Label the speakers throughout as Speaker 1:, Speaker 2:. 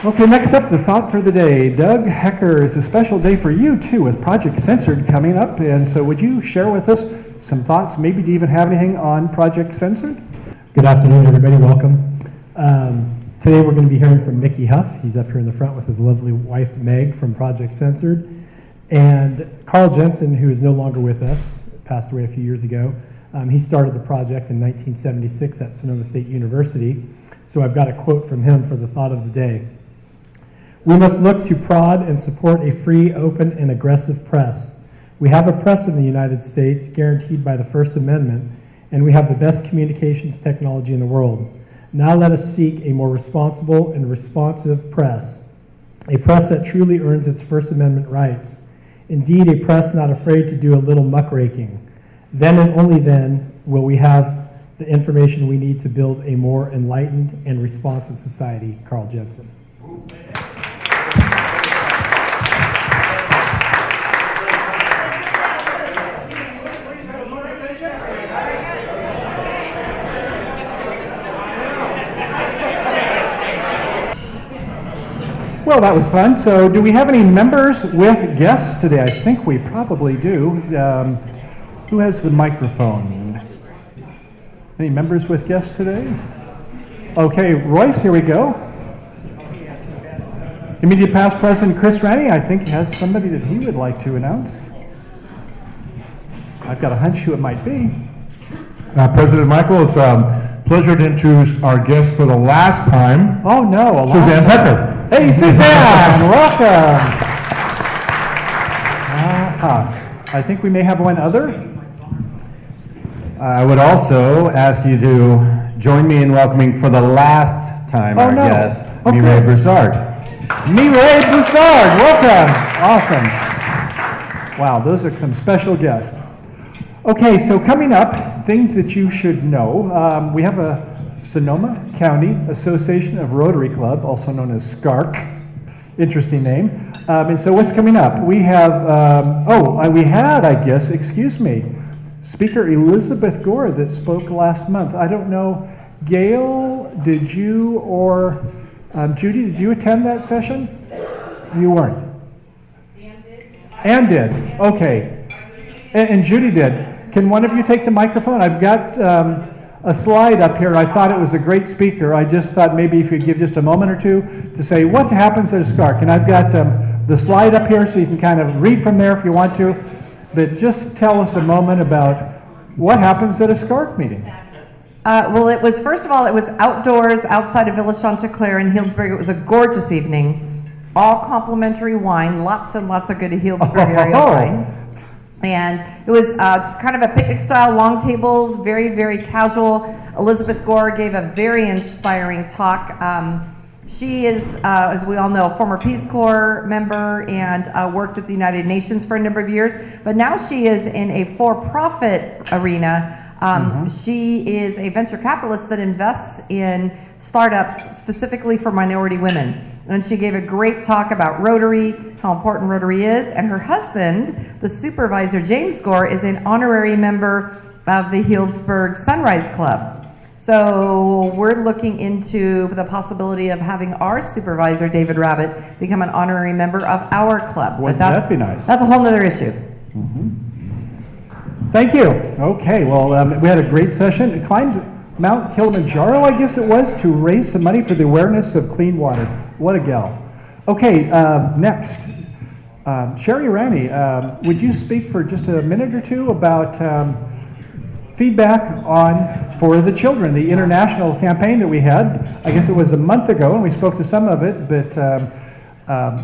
Speaker 1: Okay, next up, the thought for the day. Doug Hecker, is a special day for you too, with Project Censored coming up. And so would you share with us some thoughts? Maybe do you even have anything on Project Censored?
Speaker 2: Good afternoon, everybody. Welcome. Today we're going to be hearing from Mickey Huff. He's up here in the front with his lovely wife, Meg, from Project Censored. And Carl Jensen, who is no longer with us, passed away a few years ago. He started the project in 1976 at Sonoma State University. So I've got a quote from him for the thought of the day. We must look to prod and support a free, open, and aggressive press. We have a press in the United States guaranteed by the First Amendment, and we have the best communications technology in the world. Now let us seek a more responsible and responsive press, a press that truly earns its First Amendment rights. Indeed, a press not afraid to do a little muckraking. Then and only then will we have the information we need to build a more enlightened and responsive society. Carl Jensen.
Speaker 1: Well, that was fun. So do we have any members with guests today? I think we probably do. Who has the microphone? Any members with guests today? Okay, Royce, here we go. Immediate past president Chris Rennie, I think, has somebody that he would like to announce. I've got a hunch who it might be.
Speaker 3: President Michael, it's a pleasure to introduce our guest for the last time.
Speaker 1: Oh no,
Speaker 3: Suzanne Pecker.
Speaker 1: Hey, Suzanne, welcome. I think we may have one other.
Speaker 4: I would also ask you to join me in welcoming for the last time our guest, Mireille Broussard.
Speaker 1: Mireille Broussard, welcome. Awesome. Wow, those are some special guests. Okay, so coming up, things that you should know. We have a Sonoma County Association of Rotary Club, also known as SCARC. Interesting name. And so what's coming up? We have, Speaker Elizabeth Gore that spoke last month. I don't know, Gail, did you, or Judy, did you attend that session? You weren't. Ann did. Okay. And Judy did. Can one of you take the microphone? I've got a slide up here. I thought it was a great speaker. I just thought maybe if you give just a moment or two to say what happens at a SCARC. And I've got the slide up here so you can kind of read from there if you want to. But just tell us a moment about what happens at a SCARC meeting.
Speaker 5: Well, it was, first of all, it was outdoors outside of Villa Chanticleer in Healdsburg. It was a gorgeous evening. All complimentary wine, lots and lots of good Healdsburg area wine. And it was kind of a picnic style, long tables, very, very casual. Elizabeth Gore gave a very inspiring talk. She is, as we all know, a former Peace Corps member and worked at the United Nations for a number of years. But now she is in a for-profit arena. She is a venture capitalist that invests in startups specifically for minority women. And she gave a great talk about Rotary, how important Rotary is. And her husband, the supervisor, James Gore, is an honorary member of the Healdsburg Sunrise Club. So we're looking into the possibility of having our supervisor, David Rabbit, become an honorary member of our club.
Speaker 1: Wouldn't that be nice?
Speaker 5: That's a whole other issue.
Speaker 1: Thank you. Okay, well, we had a great session. It climbed Mount Kilimanjaro, I guess it was, to raise some money for the awareness of clean water. What a gal. Okay, next. Sherry Rani, would you speak for just a minute or two about feedback on For the Children, the international campaign that we had? I guess it was a month ago, and we spoke to some of it, but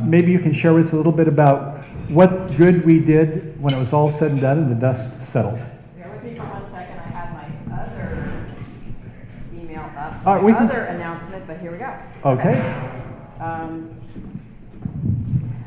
Speaker 1: maybe you can share with us a little bit about what good we did when it was all said and done and the dust settled.
Speaker 5: Bear with me for 1 second. I had my other email up,
Speaker 1: other
Speaker 5: announcement, but here we go.
Speaker 1: Okay.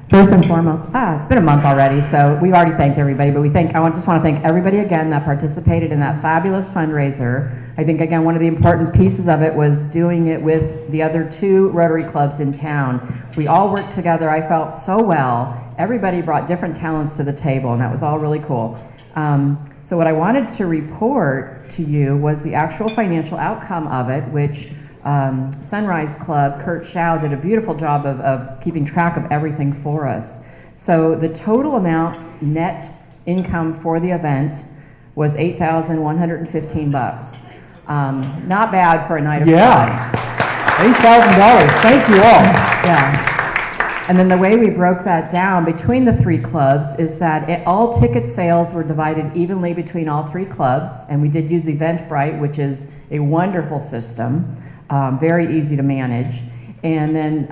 Speaker 6: First and foremost, it's been a month already, so we've already thanked everybody, but I just want to thank everybody again that participated in that fabulous fundraiser. I think, again, one of the important pieces of it was doing it with the other 2 Rotary clubs in town. We all worked together. I felt so well. Everybody brought different talents to the table, and that was all really cool. So what I wanted to report to you was the actual financial outcome of it, which Sunrise Club, Kurt Schau, did a beautiful job of keeping track of everything for us. So the total amount net income for the event was $8,115. Not bad for a night of fun.
Speaker 1: $8,000. Thank you all.
Speaker 6: Yeah. And then the way we broke that down between the three clubs is that all ticket sales were divided evenly between all three clubs, and we did use Eventbrite, which is a wonderful system, very easy to manage. And then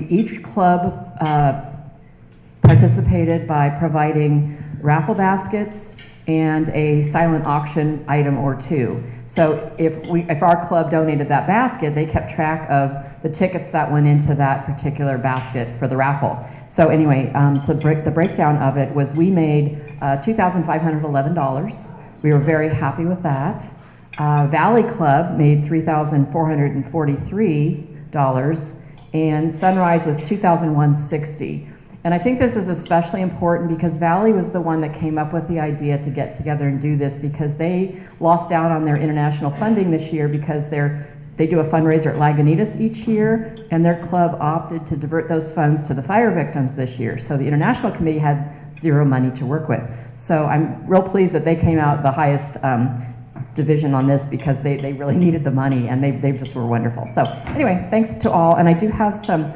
Speaker 6: each club participated by providing raffle baskets and a silent auction item or two. So if our club donated that basket, they kept track of the tickets that went into that particular basket for the raffle. So anyway, the breakdown of it was we made $2,511. We were very happy with that. Valley Club made $3,443, and Sunrise was $2,160. And I think this is especially important because Valley was the one that came up with the idea to get together and do this, because they lost out on their international funding this year because they do a fundraiser at Lagunitas each year, and their club opted to divert those funds to the fire victims this year. So the international committee had zero money to work with. So I'm real pleased that they came out the highest division on this because they really needed the money, and they just were wonderful. So anyway, thanks to all, and I do have some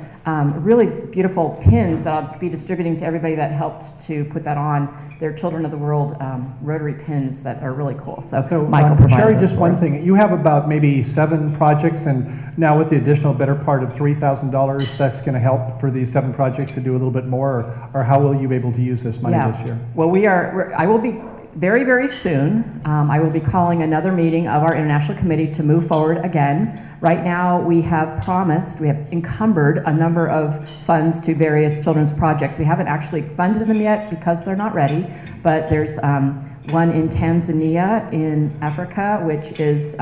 Speaker 6: really beautiful pins that I'll be distributing to everybody that helped to put that on. They're Children of the World rotary pins that are really cool. So Michael provided
Speaker 1: Sherry,
Speaker 6: those
Speaker 1: just
Speaker 6: for
Speaker 1: one
Speaker 6: us.
Speaker 1: thing. You have about maybe 7 projects, and now with the additional better part of $3,000, that's going to help for these 7 projects to do a little bit more, or how will you be able to use this money this year?
Speaker 6: Well, I will be very, very soon. I will be calling another meeting of our international committee to move forward again. Right now, we have encumbered a number of funds to various children's projects. We haven't actually funded them yet because they're not ready, but there's one in Tanzania in Africa, which is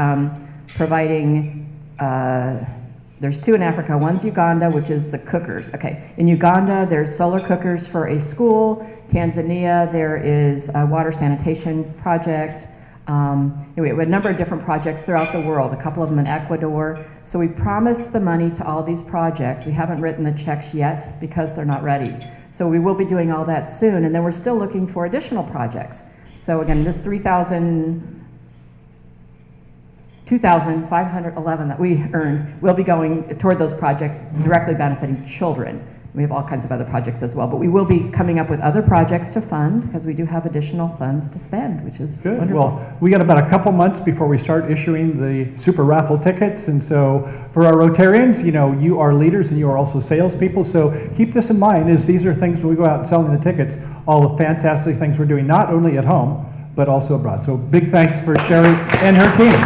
Speaker 6: providing, there's 2 in Africa. One's Uganda, which is the cookers. Okay, in Uganda, there's solar cookers for a school. Tanzania, there is a water sanitation project. Anyway, we have a number of different projects throughout the world, a couple of them in Ecuador. So we promised the money to all these projects. We haven't written the checks yet because they're not ready. So we will be doing all that soon, and then we're still looking for additional projects. So again, this $2,511 that we earned will be going toward those projects directly benefiting children. We have all kinds of other projects as well, but we will be coming up with other projects to fund because we do have additional funds to spend, which is
Speaker 1: Good.
Speaker 6: wonderful.
Speaker 1: Well, we got about a couple months before we start issuing the super raffle tickets, and so for our Rotarians, you are leaders and you are also salespeople, so keep this in mind as these are things when we go out and selling the tickets, all the fantastic things we're doing, not only at home, but also abroad. So big thanks for Sherry and her team.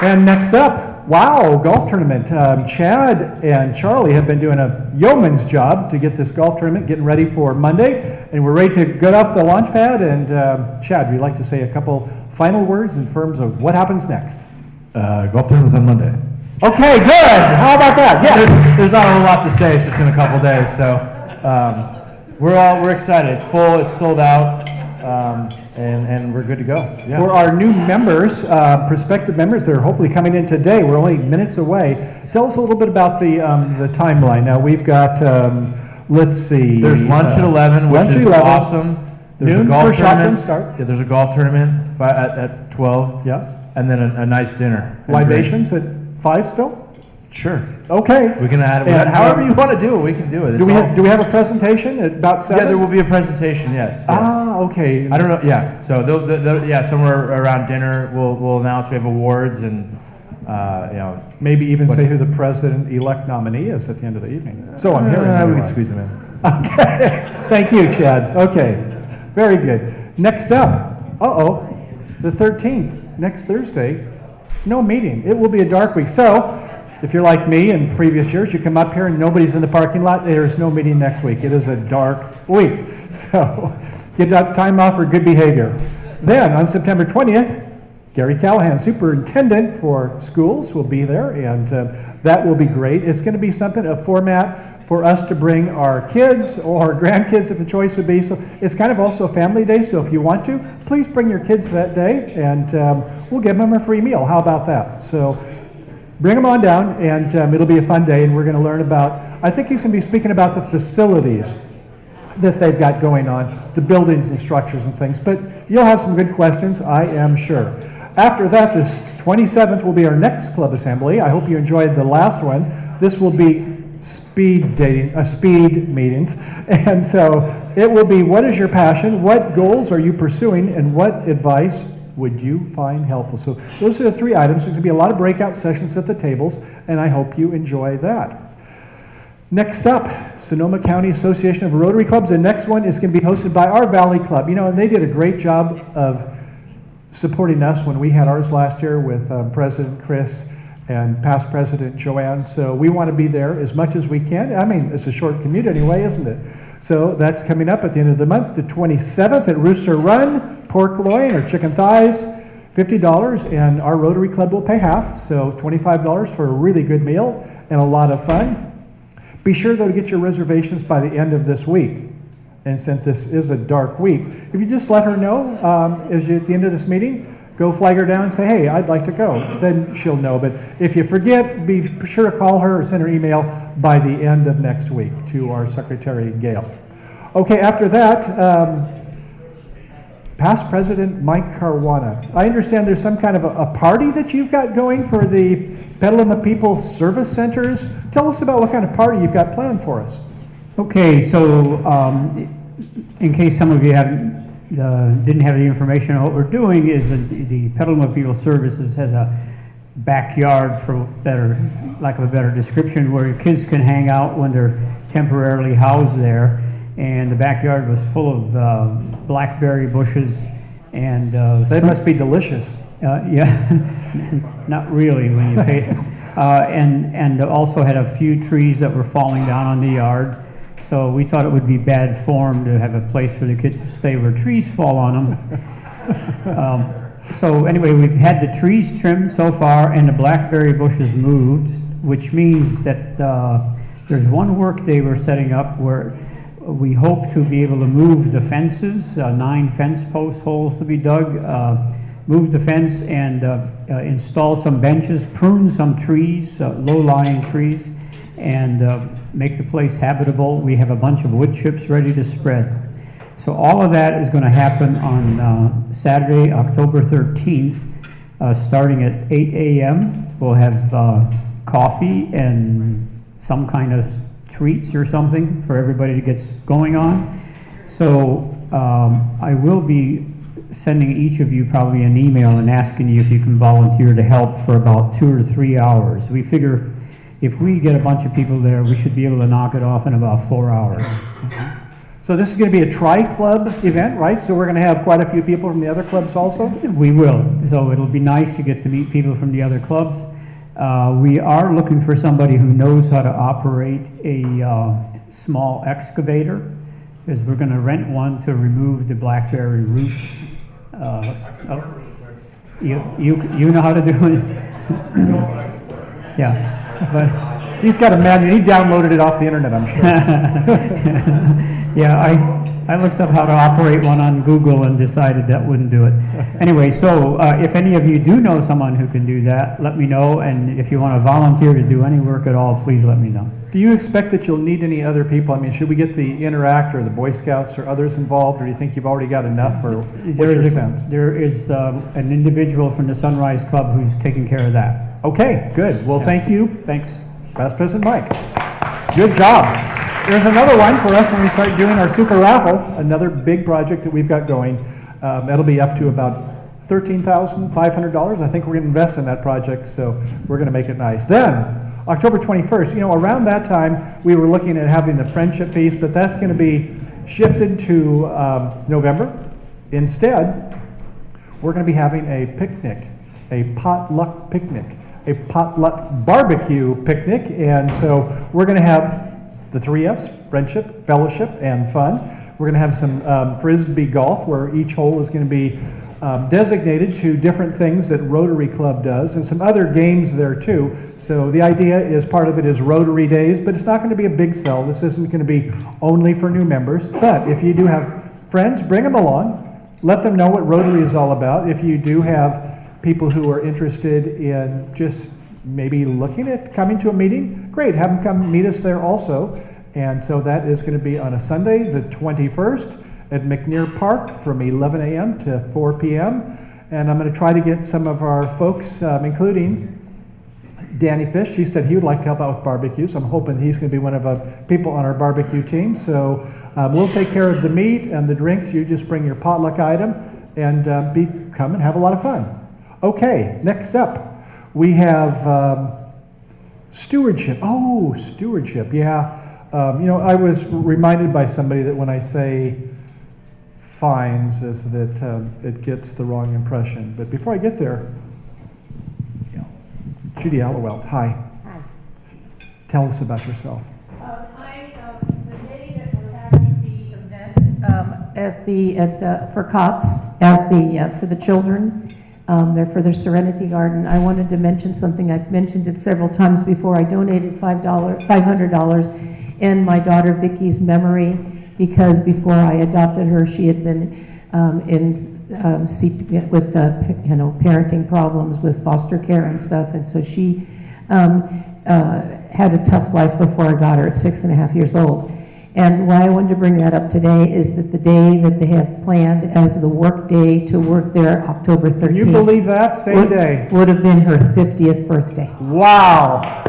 Speaker 1: And next up, wow, golf tournament. Chad and Charlie have been doing a yeoman's job to get this golf tournament, getting ready for Monday, and we're ready to get off the launch pad. And Chad, we'd like to say a couple final words in terms of what happens next.
Speaker 3: Golf tournament's on Monday.
Speaker 1: Okay, good. How about that? Yes.
Speaker 4: There's not a whole lot to say. It's just in a couple days, so we're excited. It's full. It's sold out. And we're good to go. Yeah.
Speaker 1: For our new members, prospective members, they're hopefully coming in today. We're only minutes away. Tell us a little bit about the timeline. Now we've got, let's see.
Speaker 4: There's lunch at 11, which is awesome. There's
Speaker 1: Noon
Speaker 4: a golf
Speaker 1: for shotgun
Speaker 4: tournament.
Speaker 1: start.
Speaker 4: Yeah, there's a golf tournament at 12.
Speaker 1: Yeah.
Speaker 4: And then a nice dinner. and
Speaker 1: Libations
Speaker 4: drinks.
Speaker 1: at 5 still?
Speaker 4: Sure.
Speaker 1: Okay.
Speaker 4: We can add it.
Speaker 1: And,
Speaker 4: However you want to do it, we can do it.
Speaker 1: Do we have a presentation at about 7?
Speaker 4: Yeah, there will be a presentation. Yes.
Speaker 1: Okay.
Speaker 4: I don't know. Yeah. So somewhere around dinner, we'll announce we have awards and
Speaker 1: Maybe even say who the president-elect nominee is at the end of the evening. So I'm hearing.
Speaker 4: we
Speaker 1: anyway.
Speaker 4: can squeeze them in.
Speaker 1: Okay. Thank you, Chad. Okay. Very good. Next up, the 13th, next Thursday, no meeting. It will be a dark week. So if you're like me in previous years, you come up here and nobody's in the parking lot, there's no meeting next week. It is a dark week. So get that time off for good behavior. Then on September 20th, Gary Callahan, superintendent for schools, will be there, and that will be great. It's going to be a format for us to bring our kids or grandkids, if the choice would be. So it's kind of also a family day, so if you want to, please bring your kids that day, and we'll give them a free meal. How about that? So bring them on down, and it'll be a fun day, and we're going to learn about, I think he's going to be speaking about the facilities that they've got going on, the buildings and structures and things, but you'll have some good questions, I am sure. After that, the 27th will be our next club assembly. I hope you enjoyed the last one. This will be speed meetings, and so it will be, what is your passion, what goals are you pursuing, and what advice would you find helpful? So those are the 3 items. There's going to be a lot of breakout sessions at the tables, and I hope you enjoy that. Next up, Sonoma County Association of Rotary Clubs. The next one is going to be hosted by our Valley Club. You know, and they did a great job of supporting us when we had ours last year with President Chris and past President Joanne. So we want to be there as much as we can. I mean, it's a short commute anyway, isn't it? So that's coming up at the end of the month, the 27th at Rooster Run, pork loin or chicken thighs, $50, and our Rotary Club will pay half, so $25 for a really good meal and a lot of fun. Be sure, though, to get your reservations by the end of this week. And since this is a dark week, if you just let her know at the end of this meeting, go flag her down and say, hey, I'd like to go. Then she'll know. But if you forget, be sure to call her or send her email by the end of next week to our Secretary, Gail. Okay, after that, past President Mike Caruana. I understand there's some kind of a party that you've got going for the Petaluma People Service Centers. Tell us about what kind of party you've got planned for us.
Speaker 7: Okay, so in case some of you didn't have the information on what we're doing, is the Petaluma People Services has a backyard, for lack of a better description, where kids can hang out when they're temporarily housed there. And the backyard was full of blackberry bushes, and
Speaker 1: they must be delicious.
Speaker 7: Yeah, not really when you pay. And also had a few trees that were falling down on the yard. So we thought it would be bad form to have a place for the kids to stay where trees fall on them. So anyway, we've had the trees trimmed so far, and the blackberry bushes moved, which means that there's one work day we're setting up where we hope to be able to move the fences, 9 fence post holes to be dug, move the fence and install some benches, prune some trees, low-lying trees, and make the place habitable. We have a bunch of wood chips ready to spread. So all of that is going to happen on Saturday, October 13th, starting at 8 a.m. We'll have coffee and some kind of treats or something for everybody to get going on. So I will be sending each of you probably an email and asking you if you can volunteer to help for about 2 or 3 hours. We figure if we get a bunch of people there, we should be able to knock it off in about 4 hours.
Speaker 1: So this is going to be a tri-club event, right? So we're going to have quite a few people from the other clubs also?
Speaker 7: We will. So it'll be nice to get to meet people from the other clubs. We are looking for somebody who knows how to operate a small excavator, because we're going to rent one to remove the blackberry roots. You know how to do it? Yeah. But
Speaker 1: he's got a manual. He downloaded it off the internet, I'm sure.
Speaker 7: Yeah, I looked up how to operate one on Google and decided that wouldn't do it. Anyway, so if any of you do know someone who can do that, let me know. And if you want to volunteer to do any work at all, please let me know.
Speaker 1: Do you expect that you'll need any other people? I mean, should we get the Interact or the Boy Scouts or others involved, or do you think you've already got enough? Or what's your sense?
Speaker 7: There is an individual from the Sunrise Club who's taking care of that.
Speaker 1: Okay, good. Well, thank you.
Speaker 7: Thanks.
Speaker 1: Past President Mike. Good job. There's another one for us when we start doing our super raffle, another big project that we've got going. That'll be up to about $13,500. I think we're going to invest in that project, so we're going to make it nice. Then, October 21st, you know, around that time, we were looking at having the Friendship Feast, but that's going to be shifted to November. Instead, we're going to be having a picnic, a potluck picnic, a potluck barbecue picnic, and so we're going to have the 3 F's, friendship, fellowship, and fun. We're going to have some Frisbee golf, where each hole is going to be designated to different things that Rotary Club does, and some other games there too. So the idea is, part of it is Rotary Days, but it's not going to be a big sell. This isn't going to be only for new members. But if you do have friends, bring them along. Let them know what Rotary is all about. If you do have people who are interested in just maybe looking at coming to a meeting, great, have them come meet us there also. And so that is going to be on a Sunday, the 21st, at McNear Park from 11 a.m. to 4 p.m. And I'm going to try to get some of our folks, including Danny Fish. He said he would like to help out with barbecue, so I'm hoping he's going to be one of the people on our barbecue team. So we'll take care of the meat and the drinks. You just bring your potluck item and come and have a lot of fun. Okay, next up, we have stewardship. Oh, stewardship, yeah. I was reminded by somebody that when I say fines, is that it gets the wrong impression. But before I get there, Judy Allowell, hi.
Speaker 8: Hi.
Speaker 1: Tell us about yourself.
Speaker 8: The day that we're having the event for cops for the children, they're for their Serenity Garden. I wanted to mention something. I've mentioned it several times before. I donated $500 in my daughter Vicky's memory, because before I adopted her, she had been with parenting problems with foster care and stuff, and so she had a tough life before I got her at 6.5 years old. And why I wanted to bring that up today is that the day that they have planned as the work day to work there, October 13th.
Speaker 1: Can you believe that? Same day.
Speaker 8: Would have been her 50th birthday.
Speaker 1: Wow.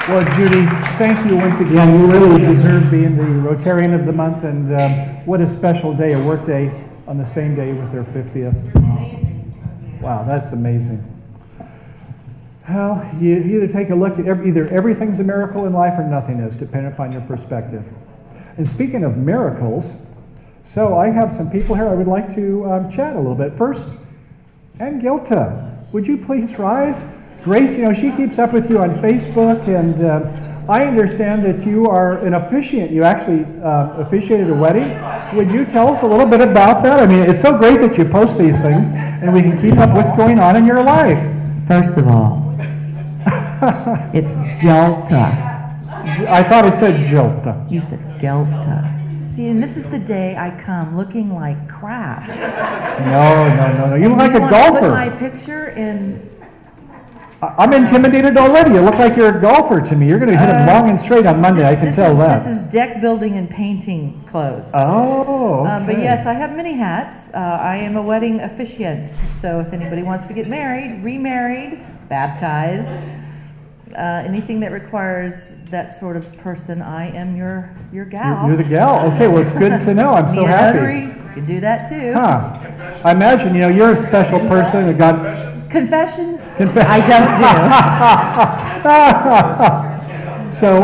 Speaker 1: Well, Judy, thank you once again. You really deserve being the Rotarian of the Month, and what a special day, a work day on the same day with their 50th. Amazing. Wow, that's amazing. Well, you either take a look at either everything's a miracle in life or nothing is, depending upon your perspective. And speaking of miracles, so I have some people here I would like to chat a little bit. First, Angilta, would you please rise? Grace, she keeps up with you on Facebook, and I understand that you are an officiant. You actually officiated a wedding. Would you tell us a little bit about that? I mean, it's so great that you post these things, and we can keep up what's going on in your life.
Speaker 8: First of all, it's Gelta.
Speaker 1: I thought it said Jilta.
Speaker 8: You said Gelta.
Speaker 5: See, and this is the day I come looking like crap.
Speaker 1: No. You look like a
Speaker 5: Put
Speaker 1: golfer.
Speaker 5: my picture in.
Speaker 1: I'm intimidated already. You look like you're a golfer to me. You're going to hit it long and straight on Monday. I can tell that.
Speaker 5: This is deck building and painting clothes.
Speaker 1: Oh, okay.
Speaker 5: But yes, I have many hats. I am a wedding officiant. So if anybody wants to get married, remarried, baptized, anything that requires that sort of person, I am your gal.
Speaker 1: You're the gal. Okay, well, it's good to know. I'm so happy.
Speaker 5: Notary, you can do that too.
Speaker 1: Huh. I imagine, you're a special person that got...
Speaker 5: Confessions?
Speaker 1: I
Speaker 5: don't do.
Speaker 1: So,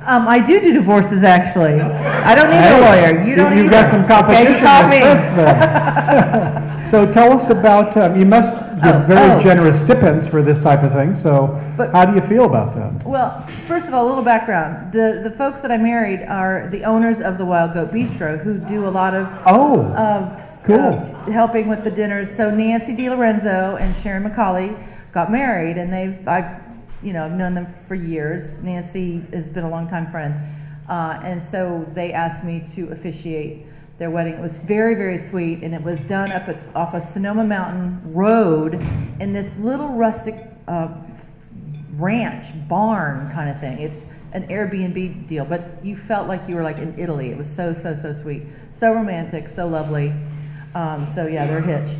Speaker 5: I do divorces, actually. I don't need a lawyer. You don't.
Speaker 1: You've got some competition
Speaker 5: Okay, call
Speaker 1: with
Speaker 5: me.
Speaker 1: this then. So tell us about, you must give very generous stipends for this type of thing, so how do you feel about that?
Speaker 5: Well, first of all, a little background. The folks that I married are the owners of the Wild Goat Bistro, who do a lot of
Speaker 1: cool.
Speaker 5: Helping with the dinners. So Nancy DiLorenzo and Sharon McCauley got married, and I've known them for years. Nancy has been a longtime friend, and so they asked me to officiate their wedding. It was very, very sweet, and it was done off of Sonoma Mountain Road in this little rustic ranch barn kind of thing. It's an Airbnb deal, but you felt like you were like in Italy. It was so, so, so sweet, so romantic, so lovely. So yeah, they're hitched.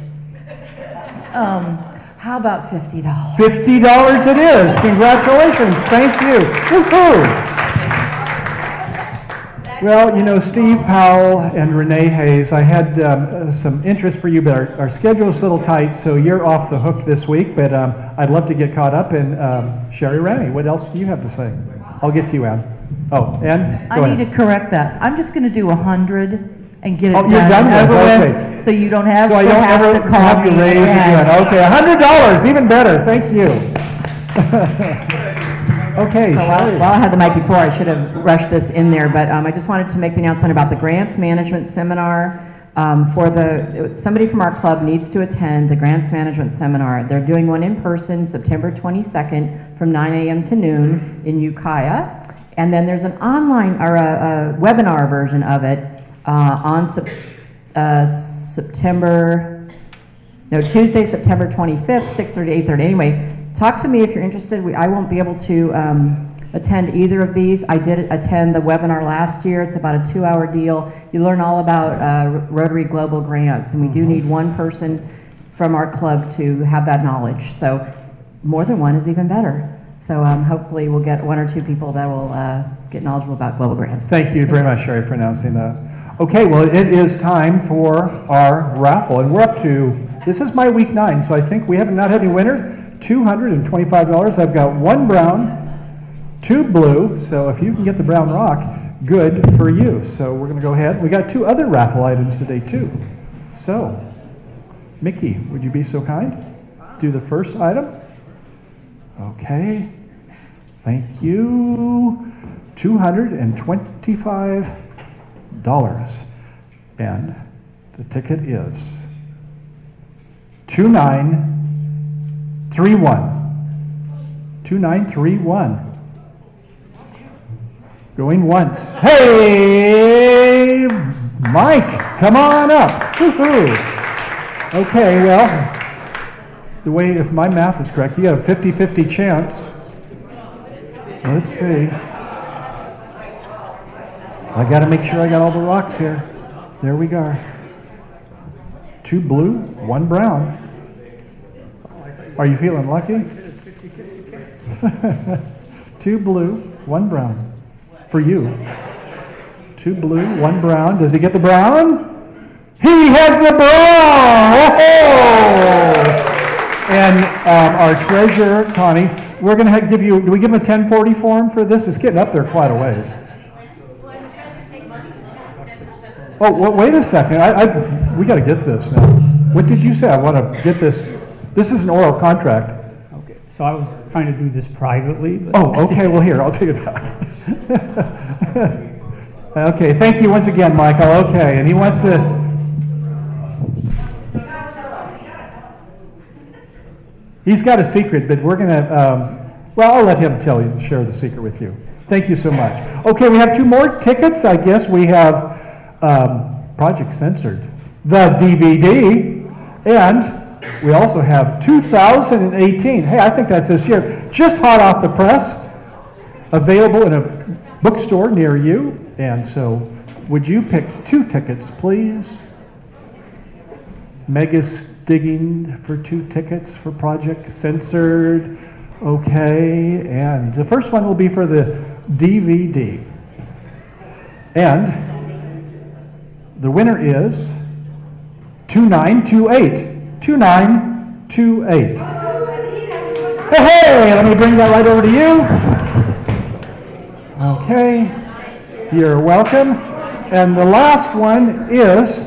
Speaker 5: How about $50?
Speaker 1: $50 it is. Congratulations. Thank you. Woo-hoo. Well, Steve Powell and Renee Hayes, I had some interest for you, but our schedule's a little tight, so you're off the hook this week, but I'd love to get caught up. And Sherry Rennie, what else do you have to say? I'll get to you, Ann. Oh, Ann, go ahead.
Speaker 5: I need to correct that. I'm just going to do 100 and get it done.
Speaker 1: You're done with it?
Speaker 5: Okay. So you don't have
Speaker 1: so I don't ever
Speaker 5: to call
Speaker 1: have you
Speaker 5: me
Speaker 1: raise again. Okay, $100, even better. Thank you. Okay.
Speaker 6: So while I had the mic before, I should have rushed this in there, but I just wanted to make the announcement about the grants management seminar Somebody from our club needs to attend the grants management seminar. They're doing one in person September 22nd from 9 a.m. to noon in Ukiah. And then there's an online or a webinar version of it on Tuesday, September 25th, 6:30 to 8:30. Anyway, talk to me if you're interested. I won't be able to attend either of these. I did attend the webinar last year. It's about a 2-hour deal. You learn all about Rotary Global Grants, and we do need one person from our club to have that knowledge. So more than one is even better. So hopefully we'll get 1 or 2 people that will get knowledgeable about global grants.
Speaker 1: Thank you very much, Sherry, for announcing that. Okay, well, it is time for our raffle, and we're up to, this is my week 9, so I think we have not had any winners. $225. I've got 1 brown, 2 blue, so if you can get the brown rock, good for you. So we're going to go ahead. We got 2 other raffle items today, too. So, Mickey, would you be so kind? Do the first item. Okay. Thank you. $225. And the ticket is 2931. 2931. Going once. Hey, Mike, come on up. Woo-hoo. Okay, well, the way, if my math is correct, you got a 50-50 chance. Let's see. I got to make sure I got all the rocks here. There we go. 2 blue, 1 brown. Are you feeling lucky? 2 blue, 1 brown. For you. 2 blue, 1 brown. Does he get the brown? He has the brown! Oh! And our treasurer, Connie, we're going to give you, do we give him a 1040 form for this? It's getting up there quite a ways. Oh, well, wait a second. We got to get this now. What did you say? I want to get this. This is an oral contract.
Speaker 7: Okay, so I was trying to do this privately. But
Speaker 1: Oh, okay. Well, here, I'll take it back. Okay, thank you once again, Michael. Okay, and he wants to... He's got a secret, but we're going to... well, I'll let him share the secret with you. Thank you so much. Okay, we have 2 more tickets. I guess we have Project Censored, the DVD, and we also have 2018. Hey, I think that's this year. Just hot off the press. Available in a bookstore near you. And so, would you pick 2 tickets, please? Meg is digging for 2 tickets for Project Censored. Okay, and the first one will be for the DVD. And the winner is 2928. 2928. Hey, let me bring that right over to you. Okay, you're welcome. And the last one is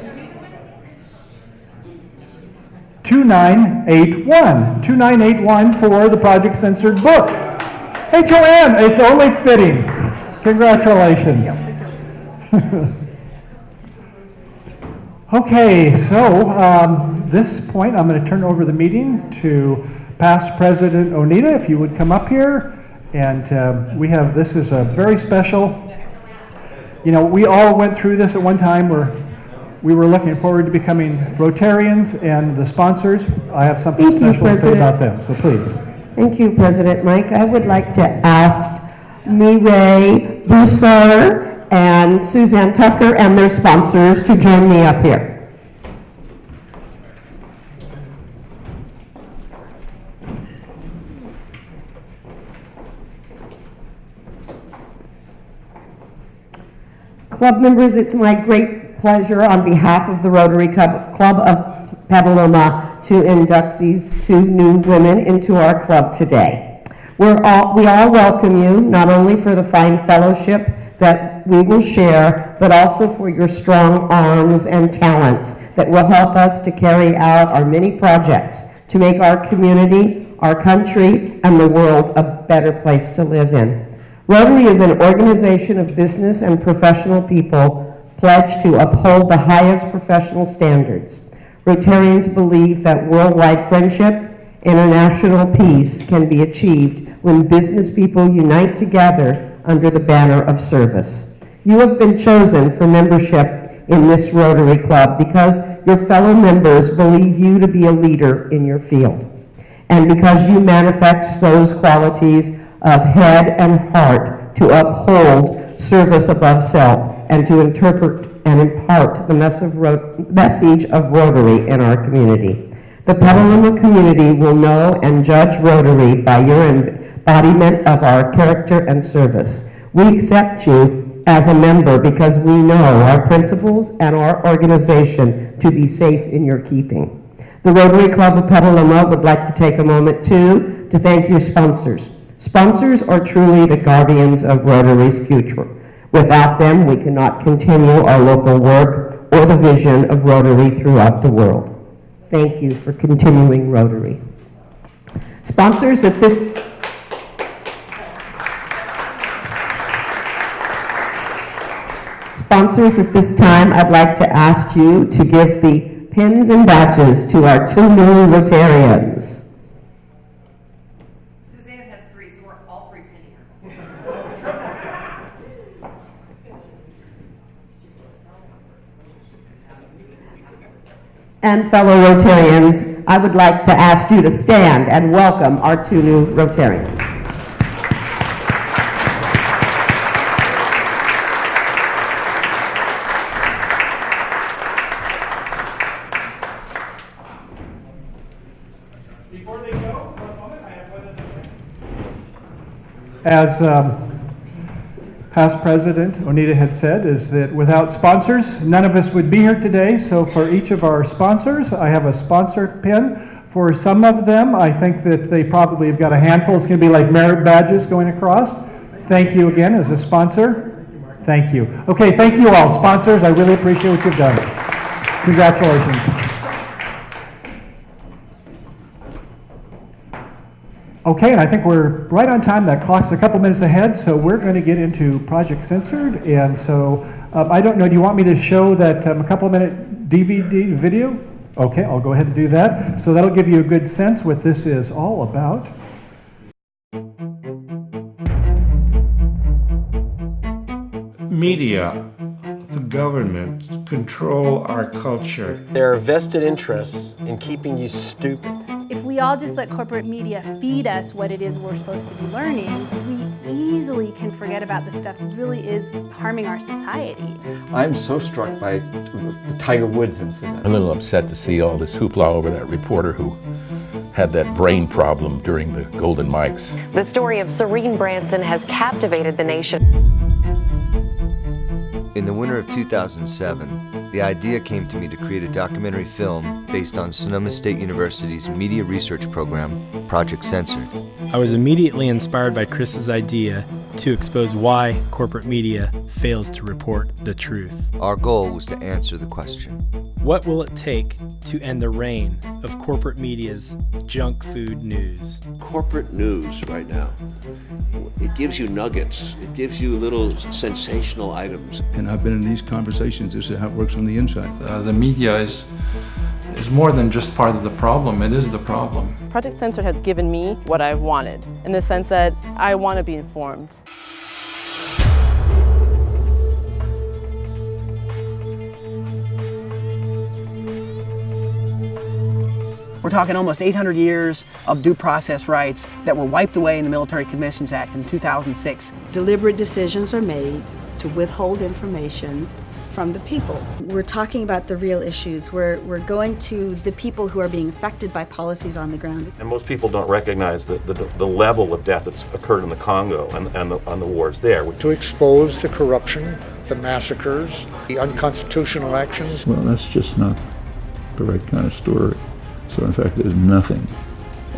Speaker 1: 2981. 2981 for the Project Censored book. Hey, Joanne, it's only fitting. Congratulations. Okay, so this point, I'm going to turn over the meeting to Past President Onita, if you would come up here. And this is a very special, we all went through this at one time where we were looking forward to becoming Rotarians, and the sponsors, I have something special to say about them, so please.
Speaker 8: Thank you, President Mike. I would like to ask Mireille Boussard and Suzanne Tucker and their sponsors to join me up here. Club members, it's my great pleasure on behalf of the Rotary Club of Petaluma to induct these 2 new women into our club today. We all welcome you, not only for the fine fellowship that we will share, but also for your strong arms and talents that will help us to carry out our many projects to make our community, our country, and the world a better place to live in. Rotary is an organization of business and professional people
Speaker 9: pledge to uphold the highest professional standards. Rotarians believe that worldwide friendship, international peace can be achieved when business people unite together under the banner of service. You have been chosen for membership in this Rotary Club because your fellow members believe you to be a leader in your field, and because you manifest those qualities of head and heart to uphold service above self and to interpret and impart the message of Rotary in our community. The Petaluma community will know and judge Rotary by your embodiment of our character and service. We accept you as a member because we know our principles and our organization to be safe in your keeping. The Rotary Club of Petaluma would like to take a moment too to thank your sponsors. Sponsors are truly the guardians of Rotary's future. Without them, we cannot continue our local work or the vision of Rotary throughout the world. Thank you for continuing Rotary. Sponsors at this time, I'd like to ask you to give the pins and badges to our 2 new Rotarians.
Speaker 5: Suzanne has 3, so we're all 3 pinning her.
Speaker 9: And fellow Rotarians, I would like to ask you to stand and welcome our 2 new Rotarians.
Speaker 1: Before they go, for a moment, I have one other thing. As past President Onita had said, is that without sponsors, none of us would be here today. So for each of our sponsors, I have a sponsor pin. For some of them, I think that they probably have got a handful. It's going to be like merit badges going across. Thank you again as a sponsor. Thank you. Okay, thank you all. Sponsors, I really appreciate what you've done. Congratulations. Okay, and I think we're right on time. That clock's a couple minutes ahead, so we're going to get into Project Censored. And so, I don't know, do you want me to show that a couple minute DVD video? Okay, I'll go ahead and do that. So that'll give you a good sense what this is all about.
Speaker 10: Media, the government, control our culture.
Speaker 11: There are vested interests in keeping you stupid.
Speaker 12: If we all just let corporate media feed us what it is we're supposed to be learning, we easily can forget about the stuff that really is harming our society.
Speaker 13: I'm so struck by the Tiger Woods incident.
Speaker 14: I'm a little upset to see all this hoopla over that reporter who had that brain problem during the Golden Mics.
Speaker 15: The story of Serene Branson has captivated the nation.
Speaker 16: In the winter of 2007, the idea came to me to create a documentary film based on Sonoma State University's media research program, Project Censored.
Speaker 17: I was immediately inspired by Chris's idea to expose why corporate media fails to report the truth.
Speaker 16: Our goal was to answer the question:
Speaker 17: what will it take to end the reign of corporate media's junk food news?
Speaker 18: Corporate news right now, it gives you nuggets, it gives you little sensational items.
Speaker 19: And I've been in these conversations. This is how it works on the inside.
Speaker 20: The media is more than just part of the problem, it is the problem.
Speaker 21: Project Censored has given me what I've wanted, in the sense that I want to be informed.
Speaker 22: We're talking almost 800 years of due process rights that were wiped away in the Military Commissions Act in 2006.
Speaker 23: Deliberate decisions are made to withhold information from the people.
Speaker 24: We're talking about the real issues. We're going to the people who are being affected by policies on the ground.
Speaker 25: And most people don't recognize the level of death that's occurred in the Congo and the wars there.
Speaker 26: To expose the corruption, the massacres, the unconstitutional actions.
Speaker 27: Well, that's just not the right kind of story. So in fact, there's nothing,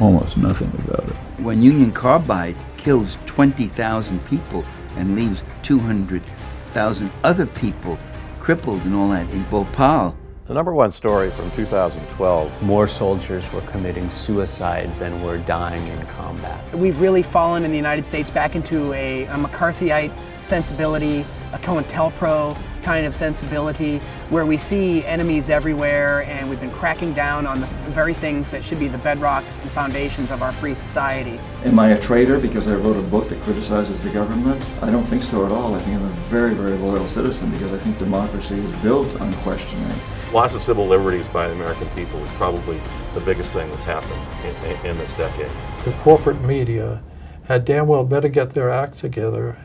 Speaker 27: almost nothing about it.
Speaker 28: When Union Carbide kills 20,000 people and leaves 200,000 other people crippled and all that in Bhopal.
Speaker 29: The number 1 story from 2012.
Speaker 30: More soldiers were committing suicide than were dying in combat.
Speaker 22: We've really fallen in the United States back into a McCarthyite sensibility, a COINTELPRO kind of sensibility where we see enemies everywhere, and we've been cracking down on the very things that should be the bedrocks and foundations of our free society.
Speaker 27: Am I a traitor because I wrote a book that criticizes the government? I don't think so at all. I think I'm a very, very loyal citizen because I think democracy is built on questioning.
Speaker 25: Loss of civil liberties by the American people is probably the biggest thing that's happened in this decade.
Speaker 1: The corporate media had damn well better get their act together.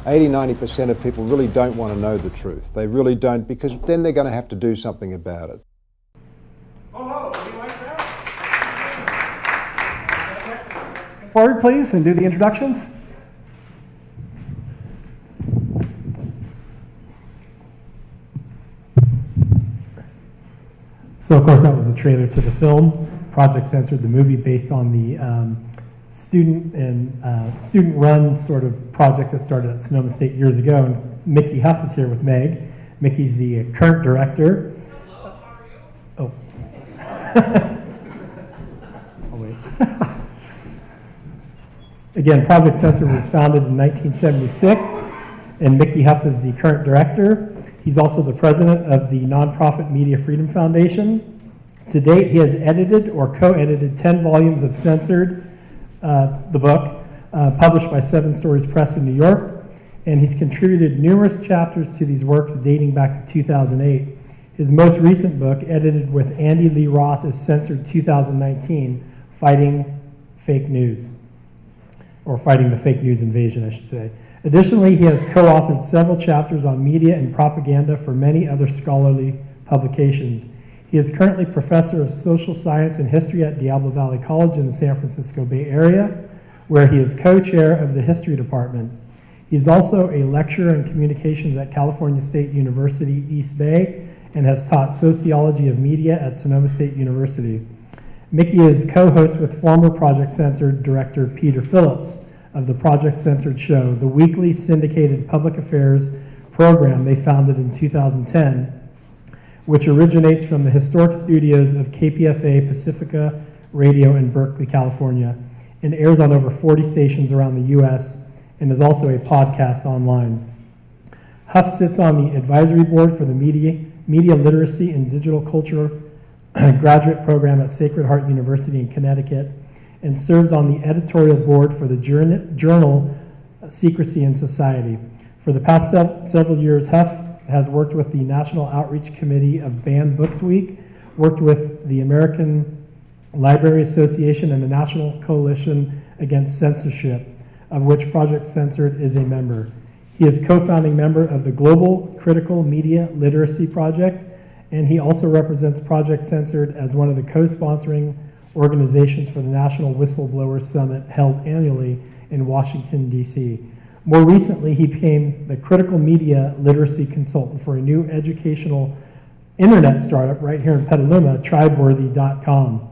Speaker 2: 80–90% of people really don't want to know the truth. They really don't, because then they're going to have to do something about it.
Speaker 3: Forward, please, and do the introductions. So, of course, that was a trailer to the film, Project Censored, the movie based on the student-run sort of project that started at Sonoma State years ago. And Mickey Huff is here with Meg. Mickey's the current director. Oh. Oh, wait. Again, Project Censored was founded in 1976, and Mickey Huff is the current director. He's also the president of the nonprofit Media Freedom Foundation. To date, he has edited or co-edited 10 volumes of Censored, the book, published by 7 Stories Press in New York, and he's contributed numerous chapters to these works dating back to 2008. His most recent book, edited with Andy Lee Roth, is Censored 2019, Fighting Fake News, or Fighting the Fake News Invasion, I should say. Additionally, he has co-authored several chapters on media and propaganda for many other scholarly publications. He is currently professor of social science and history at Diablo Valley College in the San Francisco Bay Area, where he is co-chair of the history department. He's also a lecturer in communications at California State University, East Bay, and has taught sociology of media at Sonoma State University. Mickey is co-host with former Project Censored director Peter Phillips of the Project Censored show, the weekly syndicated public affairs program they founded in 2010, which originates from the historic studios of KPFA Pacifica Radio in Berkeley, California, and airs on over 40 stations around the U.S., and is also a podcast online. Huff sits on the advisory board for the Media Literacy and Digital Culture graduate program at Sacred Heart University in Connecticut, and serves on the editorial board for the journal Secrecy and Society. For the past several years, Huff has worked with the National Outreach Committee of Banned Books Week, worked with the American Library Association and the National Coalition Against Censorship, of which Project Censored is a member. He is co-founding member of the Global Critical Media Literacy Project, and he also represents Project Censored as one of the co-sponsoring organizations for the National Whistleblower Summit held annually in Washington, D.C. More recently, he became the critical media literacy consultant for a new educational internet startup right here in Petaluma, Tribeworthy.com.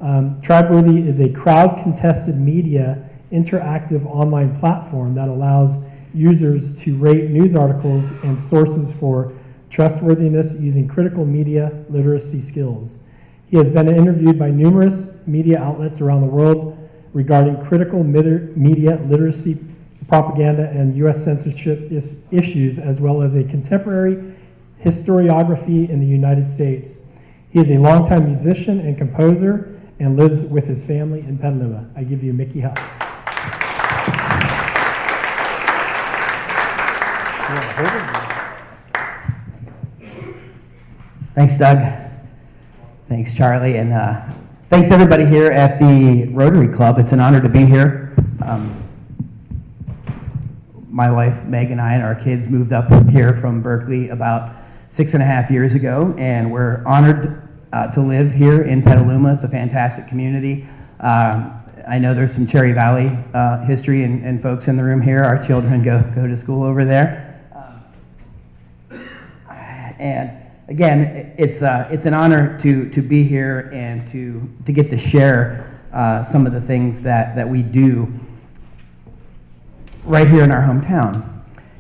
Speaker 3: Tribeworthy is a crowd-contested media interactive online platform that allows users to rate news articles and sources for trustworthiness using critical media literacy skills. He has been interviewed by numerous media outlets around the world regarding critical media literacy, propaganda, and U.S. censorship issues, as well as a contemporary historiography in the United States. He is a longtime musician and composer and lives with his family in Petaluma. I give you Mickey Huff.
Speaker 4: Thanks, Doug. Thanks, Charlie, and thanks everybody here at the Rotary Club. It's an honor to be here. My wife, Meg, and I and our kids moved up here from Berkeley about 6.5 years ago, and we're honored to live here in Petaluma. It's a fantastic community. I know there's some Cherry Valley history and folks in the room here. Our children go to school over there. And again, it's an honor to be here and to get to share some of the things that we do right here in our hometown.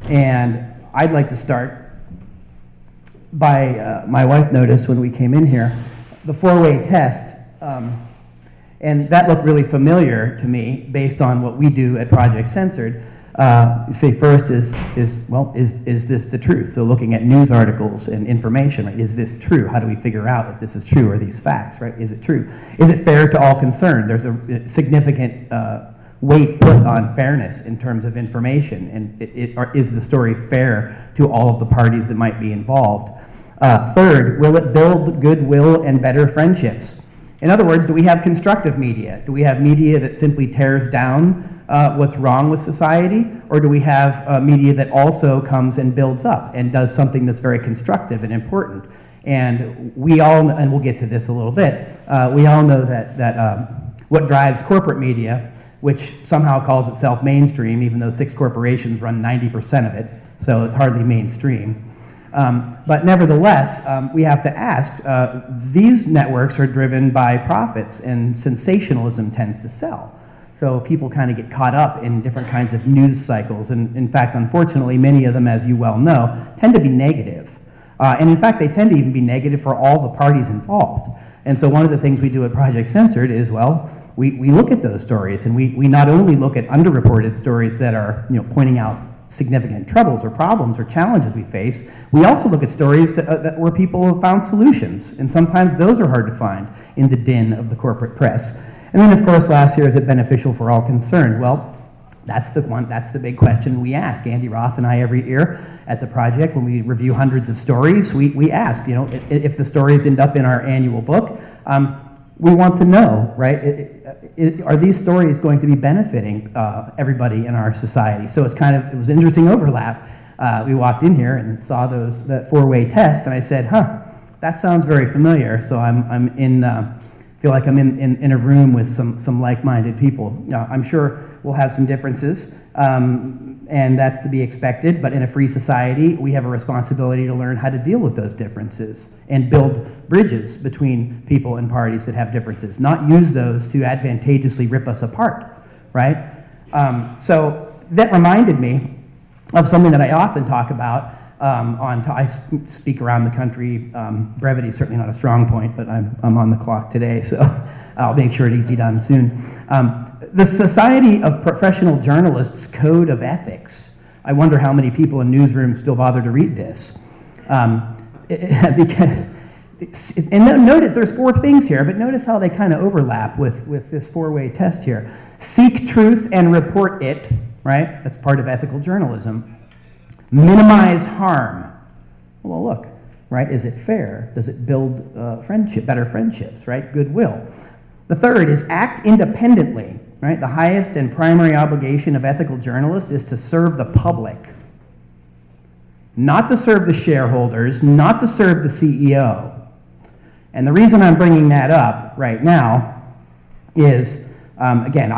Speaker 4: And I'd like to start by, my wife noticed when we came in here, the 4-way test. And that looked really familiar to me based on what we do at Project Censored. Say first is this the truth? So looking at news articles and information, right? Is this true? How do we figure out if this is true? Are these facts, right? Is it true? Is it fair to all concerned? There's a significant weight put on fairness in terms of information, and is the story fair to all of the parties that might be involved? Third, will it build goodwill and better friendships? In other words, do we have constructive media? Do we have media that simply tears down what's wrong with society, or do we have media that also comes and builds up and does something that's very constructive and important? And we all, and we'll get to this a little bit, we all know that what drives corporate media, which somehow calls itself mainstream, even though 6 corporations run 90% of it, so it's hardly mainstream. But nevertheless, we have to ask, these networks are driven by profits, and sensationalism tends to sell. So people kind of get caught up in different kinds of news cycles. And in fact, unfortunately, many of them, as you well know, tend to be negative. And in fact, they tend to even be negative for all the parties involved. And so one of the things we do at Project Censored is, well, we look at those stories, and we not only look at underreported stories that are, pointing out significant troubles or problems or challenges we face, we also look at stories that where people have found solutions. And sometimes those are hard to find in the din of the corporate press. And then, of course, last year, is it beneficial for all concerned? Well, that's the big question we ask. Andy Roth and I, every year at the project, when we review hundreds of stories, we ask, if the stories end up in our annual book, we want to know, right? Are these stories going to be benefiting everybody in our society? So it was an interesting overlap. We walked in here and saw that 4-way test, and I said, that sounds very familiar. So feel like I'm in a room with some like-minded people. I'm sure we'll have some differences, and that's to be expected, but in a free society, we have a responsibility to learn how to deal with those differences and build bridges between people and parties that have differences, not use those to advantageously rip us apart, right? So that reminded me of something that I often talk about. I speak around the country. Brevity is certainly not a strong point, but I'm on the clock today, so I'll make sure to be done soon. The Society of Professional Journalists Code of Ethics. I wonder how many people in newsrooms still bother to read this. And notice there's 4 things here, but notice how they kind of overlap with this 4-way test here. Seek truth and report it, right? That's part of ethical journalism. Minimize harm. Well, look, right? Is it fair? Does it build better friendships, right? Goodwill. The third is act independently, right? The highest and primary obligation of ethical journalists is to serve the public, not to serve the shareholders, not to serve the CEO. And the reason I'm bringing that up right now is, again,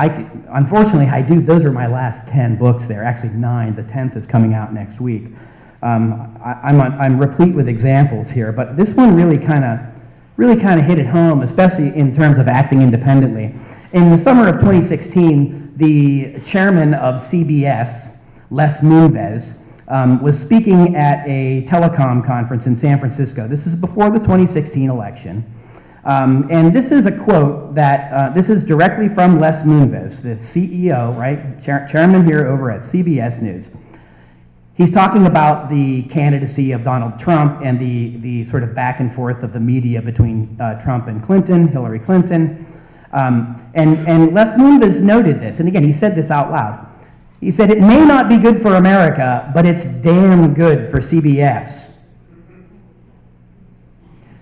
Speaker 4: unfortunately, those are my last 10 books there, actually 9. The 10th is coming out next week. I'm replete with examples here, but this one really kind of hit it home, especially in terms of acting independently. In the summer of 2016, the chairman of CBS, Les Moonves, was speaking at a telecom conference in San Francisco. This is before the 2016 election. And this is a quote that, this is directly from Les Moonves, the CEO, right, chairman here over at CBS News. He's talking about the candidacy of Donald Trump and the sort of back and forth of the media between Trump and Hillary Clinton. And Les Moonves noted this, and again, he said this out loud. He said, "It may not be good for America, but it's damn good for CBS.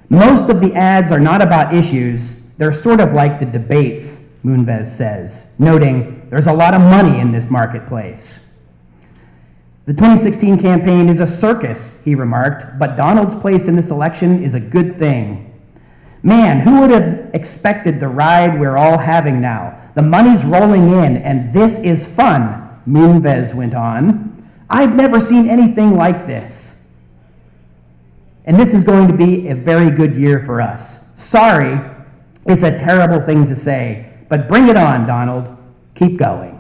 Speaker 4: Most of the ads are not about issues. They're sort of like the debates," Moonves says, noting there's a lot of money in this marketplace. "The 2016 campaign is a circus," he remarked, "but Donald's place in this election is a good thing. Man, who would have expected the ride we're all having now? The money's rolling in, and this is fun," Moonves went on. "I've never seen anything like this. And this is going to be a very good year for us. Sorry, it's a terrible thing to say, but bring it on, Donald. Keep going."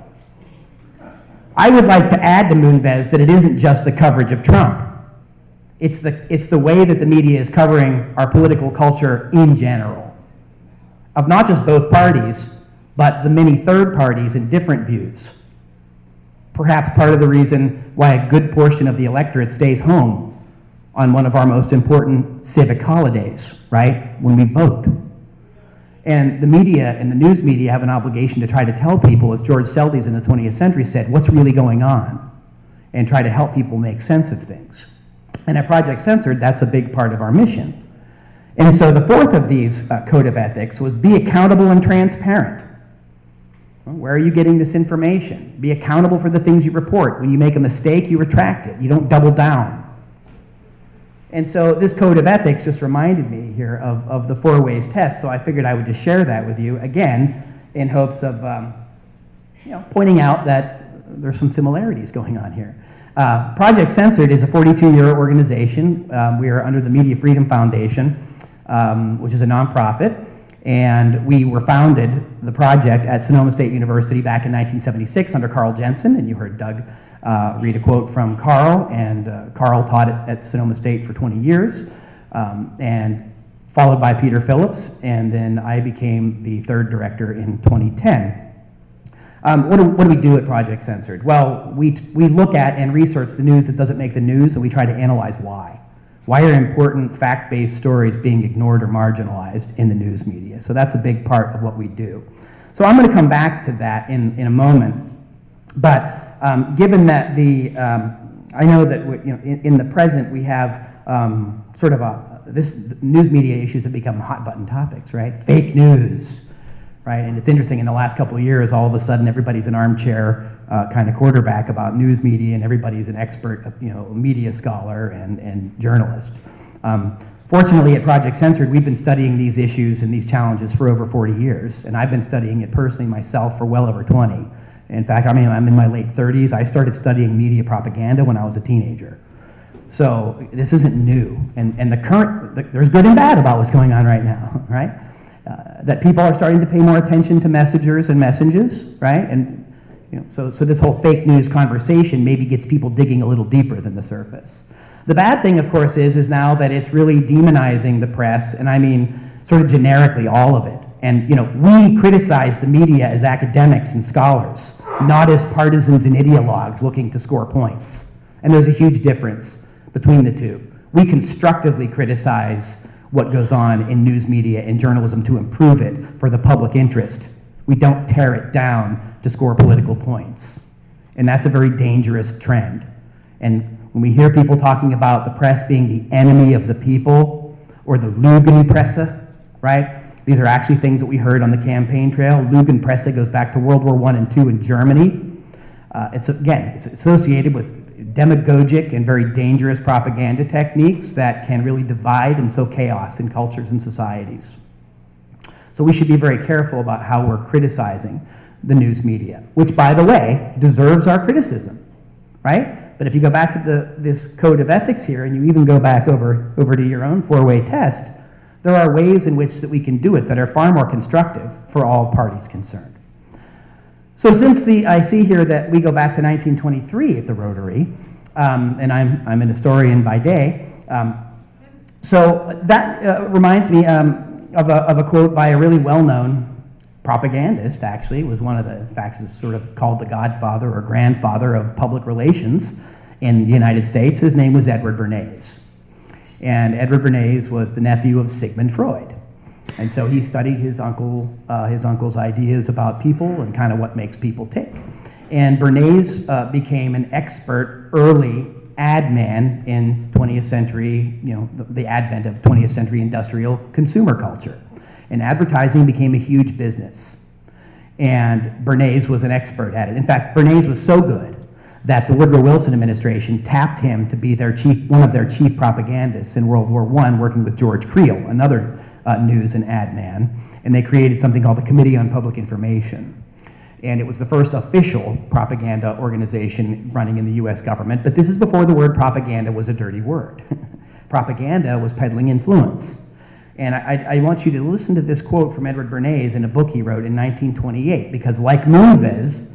Speaker 4: I would like to add to Moonves that it isn't just the coverage of Trump. It's the way that the media is covering our political culture in general, of not just both parties, but the many third parties and different views. perhaps part of the reason why a good portion of the electorate stays home on one of our most important civic holidays, right? When we vote. And the media and the news media have an obligation to try to tell people, as George Seldes in the 20th century said, what's really going on, and try to help people make sense of things. And at Project Censored, that's a big part of our mission. And so the fourth of these code of ethics was be accountable and transparent. Well, where are you getting this information? Be accountable for the things you report. When you make a mistake, you retract it. You don't double down. And so this code of ethics just reminded me here of the 4 ways test, so I figured I would just share that with you, again, in hopes of pointing out that there's some similarities going on here. Project Censored is a 42-year organization. We are under the Media Freedom Foundation, which is a nonprofit, and we were founded, the project, at Sonoma State University back in 1976 under Carl Jensen, and you heard Doug read a quote from Carl, and Carl taught at Sonoma State for 20 years, and followed by Peter Phillips, and then I became the 3rd director in 2010. What do we do at Project Censored? Well, we look at and research the news that doesn't make the news, and we try to analyze why. Why are important fact-based stories being ignored or marginalized in the news media? So that's a big part of what we do. So I'm going to come back to that in a moment, but given that I know that in the present we have sort of this news media issues have become hot button topics, right? Fake news, right? And it's interesting, in the last couple of years, all of a sudden everybody's an armchair kind of quarterback about news media, and everybody's an expert, media scholar and journalist. Fortunately, at Project Censored, we've been studying these issues and these challenges for over 40 years, and I've been studying it personally myself for well over 20. In fact, I'm in my late 30s. I started studying media propaganda when I was a teenager. So this isn't new. And there's good and bad about what's going on right now, right? That people are starting to pay more attention to messengers and messages, right? And so this whole fake news conversation maybe gets people digging a little deeper than the surface. The bad thing, of course, is now that it's really demonizing the press, and I mean sort of generically all of it. And we criticize the media as academics and scholars, not as partisans and ideologues looking to score points. And there's a huge difference between the two. We constructively criticize what goes on in news media and journalism to improve it for the public interest. We don't tear it down to score political points. And that's a very dangerous trend. And when we hear people talking about the press being the enemy of the people, or the Lügenpresse, right? These are actually things that we heard on the campaign trail. Lügenpresse goes back to World War I and II in Germany. It's associated with demagogic and very dangerous propaganda techniques that can really divide and sow chaos in cultures and societies. So we should be very careful about how we're criticizing the news media, which, by the way, deserves our criticism, right? But if you go back to this code of ethics here, and you even go back over to your own 4-way test, there are ways in which that we can do it that are far more constructive for all parties concerned. So since I see here that we go back to 1923 at the Rotary, and I'm an historian by day, so that reminds me of a quote by a really well-known propagandist, actually, was one of the, in fact, is sort of called the godfather or grandfather of public relations in the United States. His name was Edward Bernays. And Edward Bernays was the nephew of Sigmund Freud. And so he studied his uncle's ideas about people and kind of what makes people tick. And Bernays became an expert early ad man in 20th century, the advent of 20th century industrial consumer culture. And advertising became a huge business. And Bernays was an expert at it. In fact, Bernays was so good that the Woodrow Wilson administration tapped him to be one of their chief propagandists in World War I, working with George Creel, another news and ad man. And they created something called the Committee on Public Information. And it was the first official propaganda organization running in the US government, but this is before the word propaganda was a dirty word. Propaganda was peddling influence. And I want you to listen to this quote from Edward Bernays in a book he wrote in 1928, because like Moonves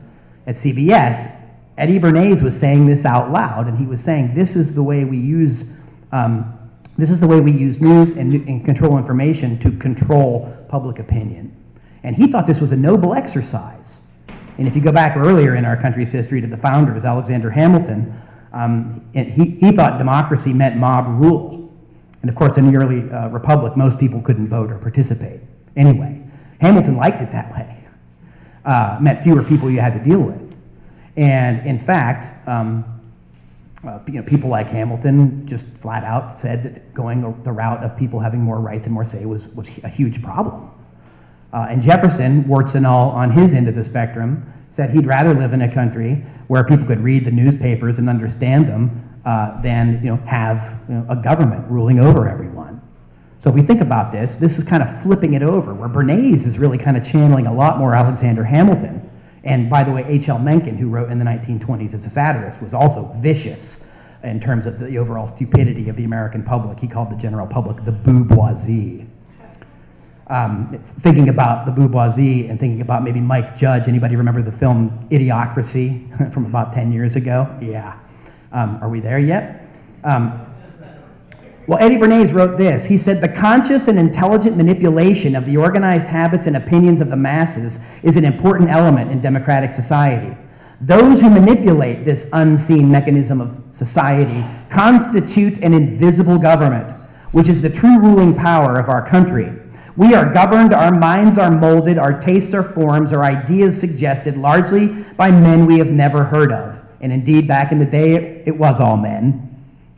Speaker 4: at CBS, Eddie Bernays was saying this out loud, and he was saying, this is the way we use news and control information to control public opinion. And he thought this was a noble exercise. And if you go back earlier in our country's history to the founders, Alexander Hamilton, he thought democracy meant mob rule. And of course, in the early republic, most people couldn't vote or participate. Anyway, Hamilton liked it that way. Meant fewer people you had to deal with. And in fact, people like Hamilton just flat out said that going the route of people having more rights and more say was a huge problem. And Jefferson, warts and all on his end of the spectrum, said he'd rather live in a country where people could read the newspapers and understand them than have a government ruling over everyone. So if we think about this is kind of flipping it over, where Bernays is really kind of channeling a lot more Alexander Hamilton. And by the way, H.L. Mencken, who wrote in the 1920s as a satirist, was also vicious in terms of the overall stupidity of the American public. He called the general public the bourgeoisie. Thinking about the bourgeoisie and thinking about maybe Mike Judge. Anybody remember the film Idiocracy from about 10 years ago? Yeah. Are we there yet? Well, Eddie Bernays wrote this. He said, "The conscious and intelligent manipulation of the organized habits and opinions of the masses is an important element in democratic society. Those who manipulate this unseen mechanism of society constitute an invisible government, which is the true ruling power of our country. We are governed, our minds are molded, our tastes are formed, our ideas suggested largely by men we have never heard of." And indeed, back in the day, it was all men,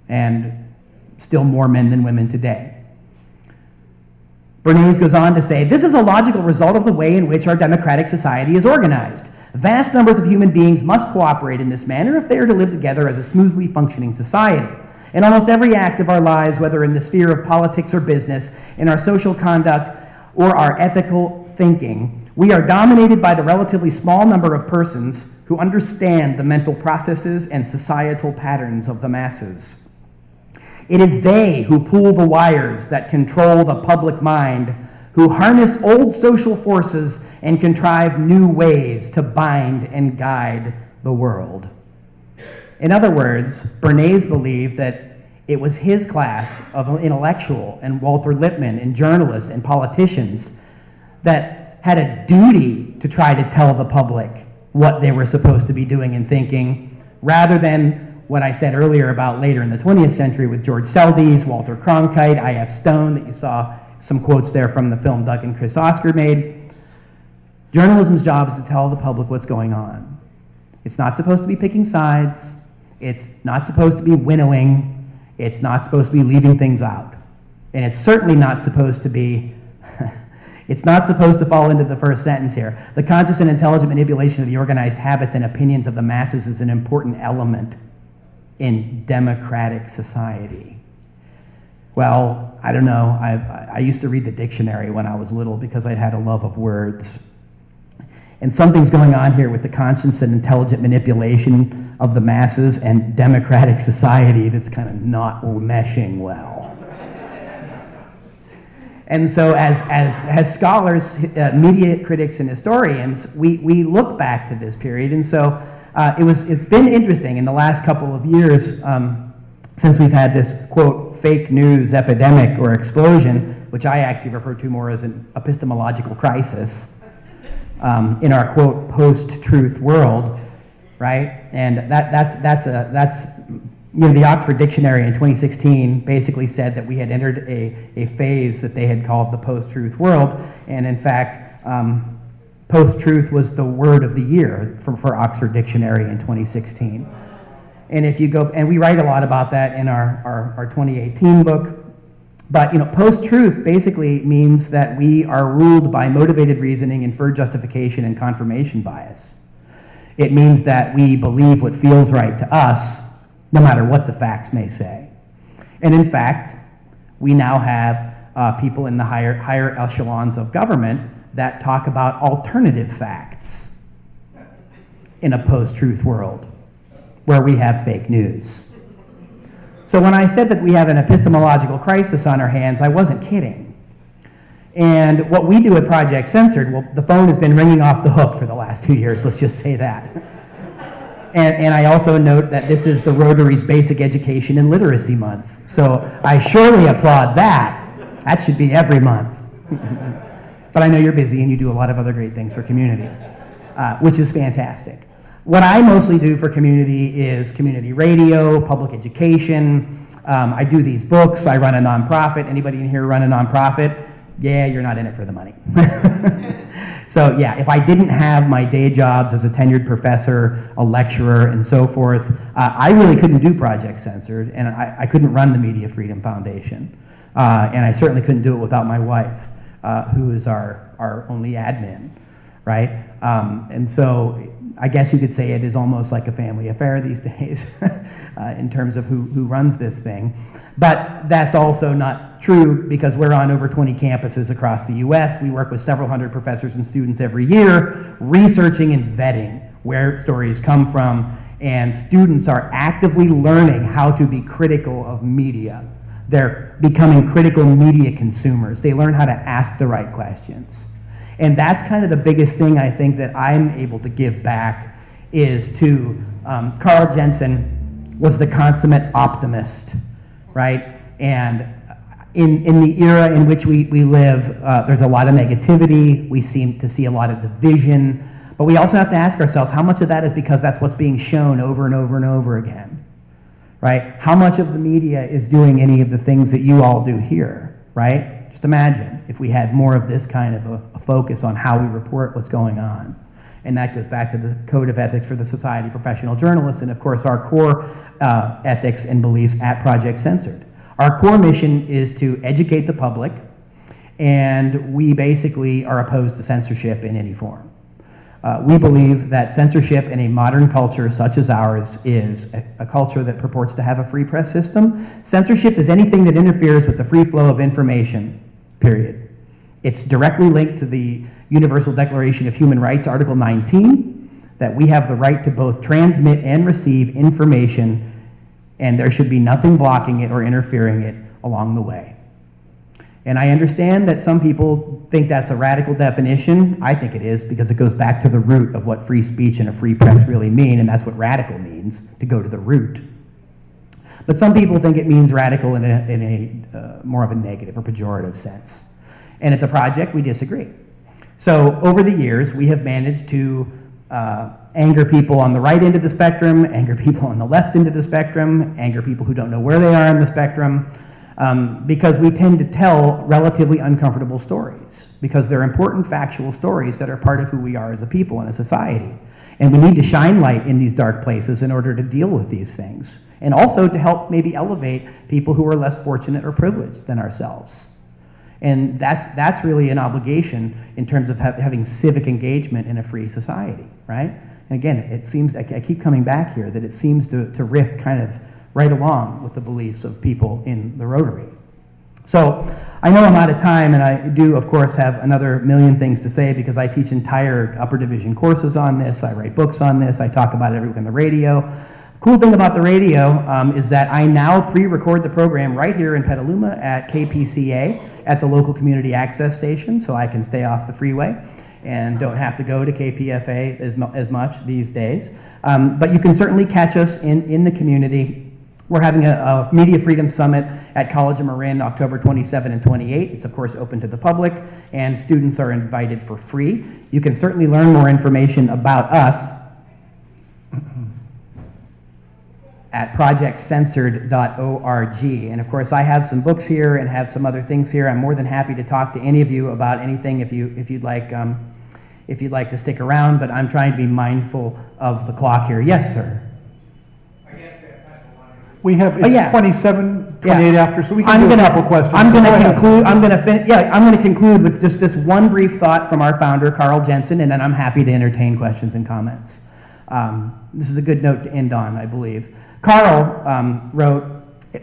Speaker 4: and still more men than women today. Bernays goes on to say, "This is a logical result of the way in which our democratic society is organized. Vast numbers of human beings must cooperate in this manner if they are to live together as a smoothly functioning society. In almost every act of our lives, whether in the sphere of politics or business, in our social conduct or our ethical thinking, we are dominated by the relatively small number of persons who understand the mental processes and societal patterns of the masses. It is they who pull the wires that control the public mind, who harness old social forces and contrive new ways to bind and guide the world." In other words, Bernays believed that it was his class of intellectual and Walter Lippmann and journalists and politicians that had a duty to try to tell the public what they were supposed to be doing and thinking, rather than what I said earlier about later in the 20th century with George Seldes, Walter Cronkite, I.F. Stone, that you saw some quotes there from the film Doug and Chris Oscar made. Journalism's job is to tell the public what's going on. It's not supposed to be picking sides. It's not supposed to be winnowing. It's not supposed to be leaving things out. And it's certainly not supposed to be, it's not supposed to fall into the first sentence here. The conscious and intelligent manipulation of the organized habits and opinions of the masses is an important element in democratic society. Well, I don't know. I used to read the dictionary when I was little because I had a love of words. And something's going on here with the conscious and intelligent manipulation of the masses and democratic society that's kind of not meshing well. And so as scholars, media critics, and historians, we look back to this period. And so it's been interesting in the last couple of years since we've had this, quote, fake news epidemic or explosion, which I actually refer to more as an epistemological crisis in our, quote, post-truth world, right? And that's the Oxford Dictionary in 2016 basically said that we had entered a phase that they had called the post-truth world, and in fact, post-truth was the word of the year for Oxford Dictionary in 2016. And if you go, and we write a lot about that in our 2018 book, but post-truth basically means that we are ruled by motivated reasoning, inferred justification, and confirmation bias. It means that we believe what feels right to us, no matter what the facts may say. And in fact, we now have people in the higher echelons of government that talk about alternative facts in a post-truth world where we have fake news. So when I said that we have an epistemological crisis on our hands, I wasn't kidding. And what we do at Project Censored, well, the phone has been ringing off the hook for the last 2 years, let's just say that. And I also note that this is the Rotary's Basic Education and Literacy Month. So I surely applaud that. That should be every month. But I know you're busy and you do a lot of other great things for community. which is fantastic. What I mostly do for community is community radio, public education. I do these books. I run a nonprofit. Anybody in here run a nonprofit? Yeah, you're not in it for the money. So yeah, if I didn't have my day jobs as a tenured professor, a lecturer, and so forth, I really couldn't do Project Censored, and I couldn't run the Media Freedom Foundation. And I certainly couldn't do it without my wife, who is our only admin, right? And so I guess you could say it is almost like a family affair these days in terms of who runs this thing. But that's also not true because we're on over 20 campuses across the US. We work with several hundred professors and students every year, researching and vetting where stories come from, and students are actively learning how to be critical of media. They're becoming critical media consumers. They learn how to ask the right questions. And that's kind of the biggest thing I think that I'm able to give back is to Carl Jensen was the consummate optimist, right? And in the era in which we live, there's a lot of negativity. We seem to see a lot of division. But we also have to ask ourselves, how much of that is because that's what's being shown over and over and over again, right? How much of the media is doing any of the things that you all do here, right? Just imagine if we had more of this kind of a focus on how we report what's going on. And that goes back to the Code of Ethics for the Society of Professional Journalists and, of course, our core ethics and beliefs at Project Censored. Our core mission is to educate the public, and we basically are opposed to censorship in any form. We believe that censorship in a modern culture such as ours is a culture that purports to have a free press system. Censorship is anything that interferes with the free flow of information, period. It's directly linked to the Universal Declaration of Human Rights, Article 19, that we have the right to both transmit and receive information, and there should be nothing blocking it or interfering it along the way. And I understand that some people think that's a radical definition. I think it is, because it goes back to the root of what free speech and a free press really mean, and that's what radical means, to go to the root. But some people think it means radical in a more of a negative or pejorative sense. And at the project, we disagree. So over the years, we have managed to anger people on the right end of the spectrum, anger people on the left end of the spectrum, anger people who don't know where they are on the spectrum, because we tend to tell relatively uncomfortable stories, because they're important factual stories that are part of who we are as a people and a society. And we need to shine light in these dark places in order to deal with these things, and also to help maybe elevate people who are less fortunate or privileged than ourselves. And that's really an obligation in terms of having civic engagement in a free society, right? And again, it seems, I keep coming back here, that it seems to riff kind of right along with the beliefs of people in the Rotary. So I know I'm out of time, and I do, of course, have another million things to say because I teach entire upper division courses on this, I write books on this, I talk about it every week on the radio. Cool thing about the radio is that I now pre-record the program right here in Petaluma at KPCA at the local community access station, so I can stay off the freeway and don't have to go to KPFA as much these days. But you can certainly catch us in the community. We're having a Media Freedom Summit at College of Marin, October 27 and 28. It's, of course, open to the public, and students are invited for free. You can certainly learn more information about us at projectcensored.org. And of course, I have some books here and have some other things here. I'm more than happy to talk to any of you about anything if you'd like to stick around, but I'm trying to be mindful of the clock here. Yes, sir.
Speaker 5: We have, it's 27, 28 after, so we can do a couple questions.
Speaker 4: I'm going to conclude with just this one brief thought from our founder, Carl Jensen, and then I'm happy to entertain questions and comments. This is a good note to end on, I believe. Carl wrote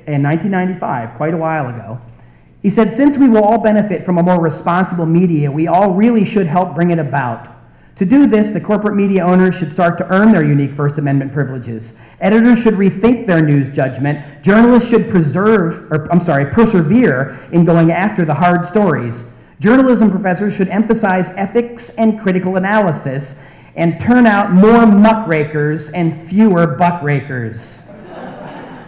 Speaker 4: in 1995, quite a while ago, he said, "Since we will all benefit from a more responsible media, we all really should help bring it about. To do this, the corporate media owners should start to earn their unique First Amendment privileges. Editors should rethink their news judgment. Journalists should persevere in going after the hard stories. Journalism professors should emphasize ethics and critical analysis and turn out more muckrakers and fewer buckrakers.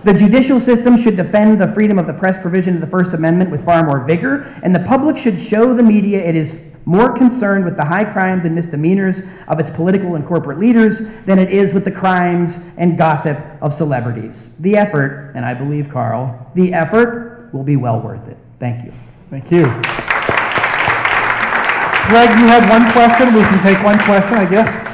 Speaker 4: The judicial system should defend the freedom of the press provision of the First Amendment with far more vigor, and the public should show the media it is more concerned with the high crimes and misdemeanors of its political and corporate leaders than it is with the crimes and gossip of celebrities. The effort, and I believe, Carl, the effort will be well worth it. Thank you.
Speaker 5: Thank you. Greg, you had one question. We can take one question, I guess.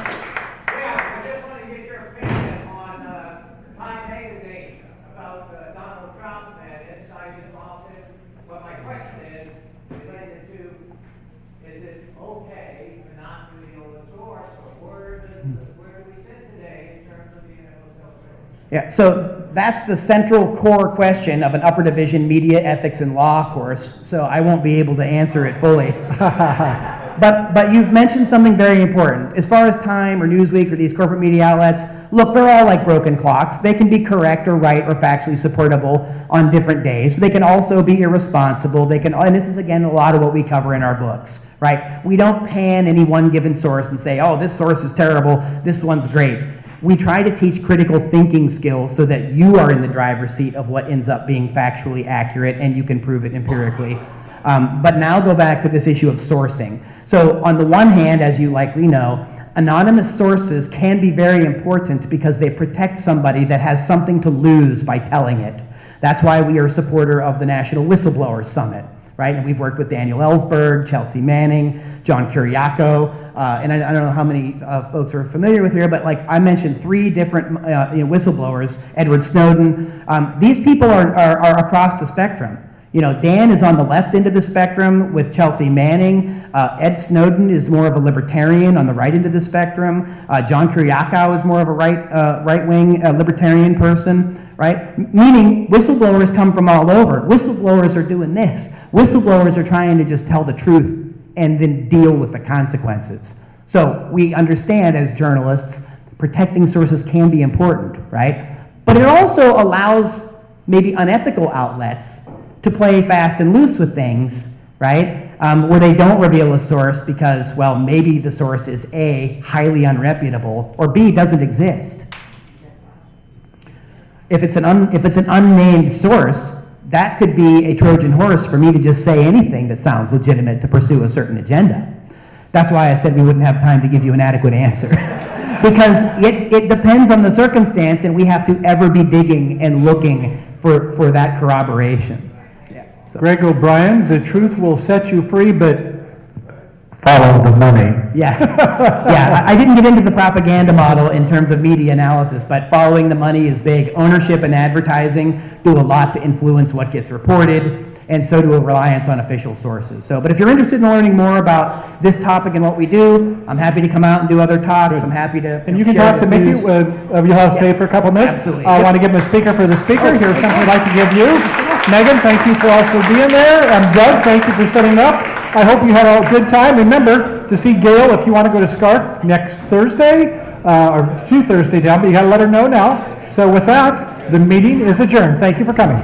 Speaker 4: Yeah, so that's the central core question of an upper division media ethics and law course, so I won't be able to answer it fully. But you've mentioned something very important. As far as Time or Newsweek or these corporate media outlets, look, they're all like broken clocks. They can be correct or right or factually supportable on different days, but they can also be irresponsible. They can, and this is again a lot of what we cover in our books, right? We don't pan any one given source and say, oh, this source is terrible, this one's great. We try to teach critical thinking skills so that you are in the driver's seat of what ends up being factually accurate and you can prove it empirically. But now go back to this issue of sourcing. So on the one hand, as you likely know, anonymous sources can be very important because they protect somebody that has something to lose by telling it. That's why we are a supporter of the National Whistleblowers Summit, right? And we've worked with Daniel Ellsberg, Chelsea Manning, John Kiriakou, and I don't know how many folks are familiar with here, but like I mentioned 3 different whistleblowers, Edward Snowden. These people are across the spectrum. You know, Dan is on the left end of the spectrum with Chelsea Manning. Ed Snowden is more of a libertarian on the right end of the spectrum. John Kiriakou is more of a right-wing libertarian person, right? Meaning whistleblowers come from all over. Whistleblowers are doing this. Whistleblowers are trying to just tell the truth and then deal with the consequences. So we understand as journalists, protecting sources can be important, right? But it also allows maybe unethical outlets to play fast and loose with things, right? Where they don't reveal a source because, well, maybe the source is A, highly unreputable, or B, doesn't exist. If it's an unnamed source, that could be a Trojan horse for me to just say anything that sounds legitimate to pursue a certain agenda. That's why I said we wouldn't have time to give you an adequate answer. Because it depends on the circumstance, and we have to ever be digging and looking for that corroboration. So.
Speaker 5: Greg O'Brien, the truth will set you free, but follow the money.
Speaker 4: Yeah, yeah. I didn't get into the propaganda model in terms of media analysis, but following the money is big. Ownership and advertising do a lot to influence what gets reported, and so do a reliance on official sources. So, but if you're interested in learning more about this topic and what we do, I'm happy to come out and do other talks. I'm happy to.
Speaker 5: And you can talk to Mickey. You'll have to stay for a couple minutes.
Speaker 4: Absolutely.
Speaker 5: I want to give him a speaker for the speaker. Here's something I'd like to give you. Megan, thank you for also being there. Doug, thank you for setting up. I hope you had a good time. Remember to see Gail if you want to go to SCARF next Thursday, or 2 Thursday down, but you got to let her know now. So with that, the meeting is adjourned. Thank you for coming.